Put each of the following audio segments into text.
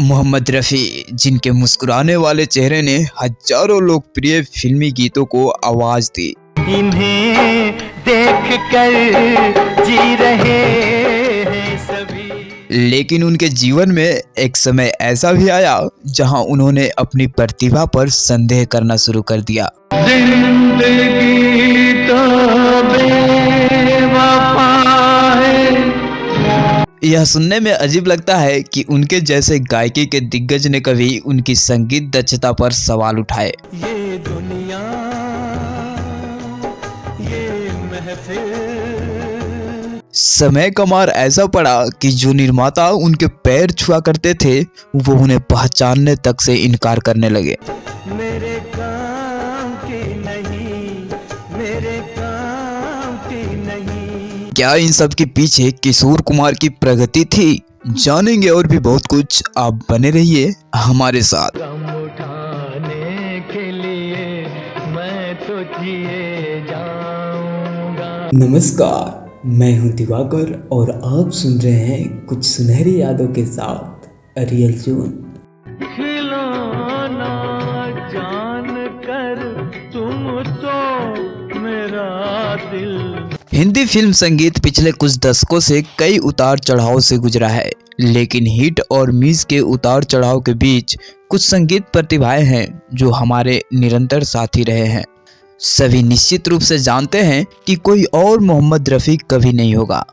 मोहम्मद रफ़ी, जिनके मुस्कुराने वाले चेहरे ने हजारों लोकप्रिय फिल्मी गीतों को आवाज दी। इन्हें देखकर जी रहे हैं सभी। लेकिन उनके जीवन में एक समय ऐसा भी आया जहां उन्होंने अपनी प्रतिभा पर संदेह करना शुरू कर दिया। जिंदगी तो बेवफा है। यह सुनने में अजीब लगता है कि उनके जैसे गायकी के दिग्गज ने कभी उनकी संगीत दक्षता पर सवाल उठाए। ये दुनिया, ये महफिल। समय का मार ऐसा पड़ा कि जो निर्माता उनके पैर छुआ करते थे वो उन्हें पहचानने तक से इनकार करने लगे। मेरे काम की नहीं, मेरे काम की नहीं। क्या इन सब के पीछे किशोर कुमार की प्रगति थी? जानेंगे और भी बहुत कुछ। आप बने रहिए हमारे साथ। गम उठाने के लिए मैं तो जिए जाऊंगा। नमस्कार, मैं हूं दिवाकर और आप सुन रहे हैं कुछ सुनहरी यादों के साथ रियल जोन। खिलौना जान कर तुम तो मेरा दिल। हिंदी फिल्म संगीत पिछले कुछ दशकों से कई उतार चढ़ाव से गुजरा है, लेकिन हिट और मिस के उतार चढ़ाव के बीच कुछ संगीत प्रतिभाएं हैं जो हमारे निरंतर साथी रहे हैं। सभी निश्चित रूप से जानते हैं कि कोई और मोहम्मद रफ़ी कभी नहीं होगा।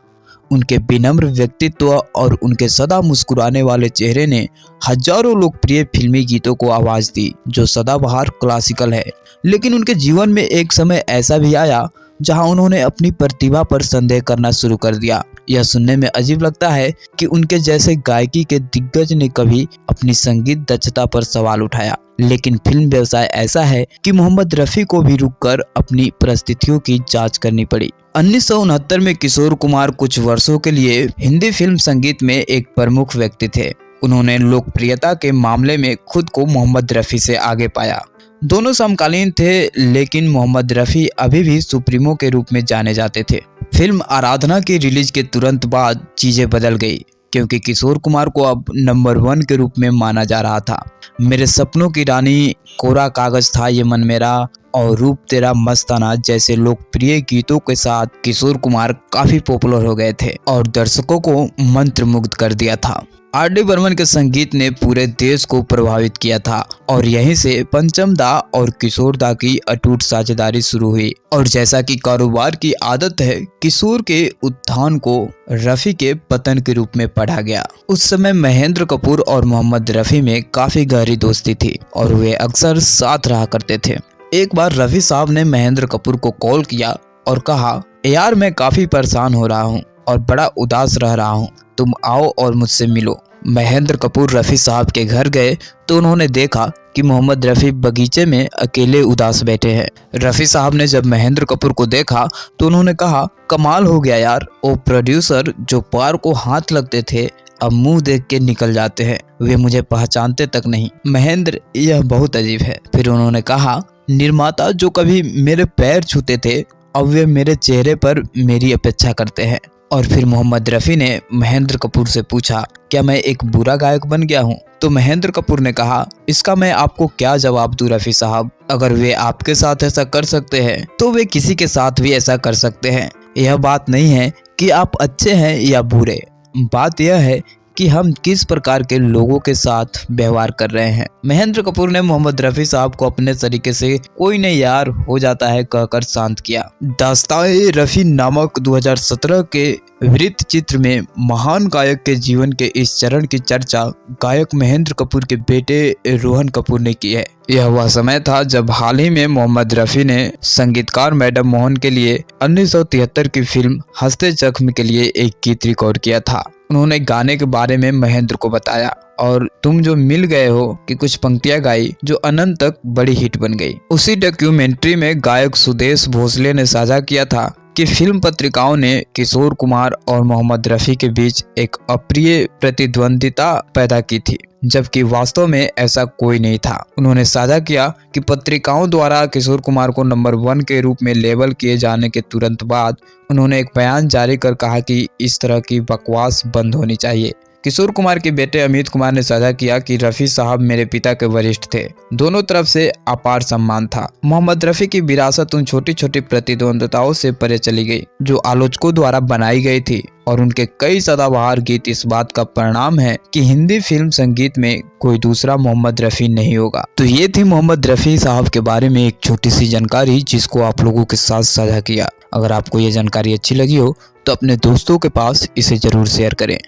उनके विनम्र व्यक्तित्व और उनके सदा मुस्कुराने वाले चेहरे ने हजारों लोकप्रिय फिल्मी गीतों को आवाज दी जो सदाबहार क्लासिकल है। लेकिन उनके जीवन में एक समय ऐसा भी आया जहां उन्होंने अपनी प्रतिभा पर संदेह करना शुरू कर दिया। यह सुनने में अजीब लगता है कि उनके जैसे गायकी के दिग्गज ने कभी अपनी संगीत दक्षता पर सवाल उठाया। लेकिन फिल्म व्यवसाय ऐसा है कि मोहम्मद रफ़ी को भी रुककर अपनी परिस्थितियों की जांच करनी पड़ी। 1969 में किशोर कुमार कुछ वर्षों के लिए हिंदी फिल्म संगीत में एक प्रमुख व्यक्ति थे। उन्होंने लोकप्रियता के मामले में खुद को मोहम्मद रफ़ी से आगे पाया। दोनों समकालीन थे, लेकिन मोहम्मद रफ़ी अभी भी सुप्रीमो के रूप में जाने जाते थे। फिल्म आराधना की रिलीज के तुरंत बाद चीजें बदल गई, क्योंकि किशोर कुमार को अब नंबर 1 के रूप में माना जा रहा था। मेरे सपनों की रानी, कोरा कागज था ये मन मेरा और रूप तेरा मस्ताना जैसे लोकप्रिय गीतों के साथ किशोर कुमार काफी पॉपुलर हो गए थे और दर्शकों को मंत्रमुग्ध कर दिया था। आर.डी. बर्मन के संगीत ने पूरे देश को प्रभावित किया था और यहीं से पंचम दा और किशोर दा की अटूट साझेदारी शुरू हुई। और जैसा कि कारोबार की आदत है, किशोर के उत्थान को रफ़ी के पतन के रूप में पढ़ा गया। उस समय महेंद्र कपूर और मोहम्मद रफ़ी में काफी गहरी दोस्ती थी और वे अक्सर साथ रहा करते थे। एक बार रफ़ी साहब ने महेंद्र कपूर को कॉल किया और कहा, यार मैं काफी परेशान हो रहा हूँ और बड़ा उदास रह रहा हूँ, तुम आओ और मुझसे मिलो। महेंद्र कपूर रफ़ी साहब के घर गए तो उन्होंने देखा कि मोहम्मद रफ़ी बगीचे में अकेले उदास बैठे हैं। रफ़ी साहब ने जब महेंद्र कपूर को देखा तो उन्होंने कहा, कमाल हो गया यार, वो प्रोड्यूसर जो पार को हाथ लगते थे अब मुंह देख के निकल जाते हैं, वे मुझे पहचानते तक नहीं। महेंद्र, यह बहुत अजीब है। फिर उन्होंने कहा, निर्माता जो कभी मेरे पैर छूते थे अब वे मेरे चेहरे पर मेरी अपेक्षा करते हैं। और फिर मोहम्मद रफ़ी ने महेंद्र कपूर से पूछा, क्या मैं एक बुरा गायक बन गया हूँ? तो महेंद्र कपूर ने कहा, इसका मैं आपको क्या जवाब दूं रफ़ी साहब, अगर वे आपके साथ ऐसा कर सकते हैं तो वे किसी के साथ भी ऐसा कर सकते हैं। यह बात नहीं है कि आप अच्छे हैं या बुरे, बात यह है कि हम किस प्रकार के लोगों के साथ व्यवहार कर रहे हैं। महेंद्र कपूर ने मोहम्मद रफ़ी साहब को अपने तरीके से कोई नहीं यार हो जाता है कहकर शांत किया। दास्ताए रफ़ी नामक 2017 के वृत्त चित्र में महान गायक के जीवन के इस चरण की चर्चा गायक महेंद्र कपूर के बेटे रोहन कपूर ने की है। यह वह समय था जब हाल ही में मोहम्मद रफ़ी ने संगीतकार मैडम मोहन के लिए 1973 की फिल्म हंसते जख्म के लिए एक गीत रिकॉर्ड किया था। उन्होंने गाने के बारे में महेंद्र को बताया और तुम जो मिल गए हो की कुछ पंक्तियां गाई जो अनंत तक बड़ी हिट बन गई। उसी डॉक्यूमेंट्री में गायक सुदेश भोसले ने साझा किया था कि फिल्म पत्रिकाओं ने किशोर कुमार और मोहम्मद रफ़ी के बीच एक अप्रिय प्रतिद्वंदिता पैदा की थी, जबकि वास्तव में ऐसा कोई नहीं था। उन्होंने साझा किया कि पत्रिकाओं द्वारा किशोर कुमार को नंबर 1 के रूप में लेबल किए जाने के तुरंत बाद उन्होंने एक बयान जारी कर कहा कि इस तरह की बकवास बंद होनी चाहिए। किशोर कुमार के बेटे अमित कुमार ने साझा किया कि रफ़ी साहब मेरे पिता के वरिष्ठ थे, दोनों तरफ से अपार सम्मान था। मोहम्मद रफ़ी की विरासत उन छोटी छोटी प्रतिद्वंदताओं से परे चली गई जो आलोचकों द्वारा बनाई गई थी, और उनके कई सदाबहार गीत इस बात का परिणाम है कि हिंदी फिल्म संगीत में कोई दूसरा मोहम्मद रफ़ी नहीं होगा। तो ये थी मोहम्मद रफ़ी साहब के बारे में एक छोटी सी जानकारी जिसको आप लोगों के साथ साझा किया। अगर आपको ये जानकारी अच्छी लगी हो तो अपने दोस्तों के पास इसे जरूर शेयर करें।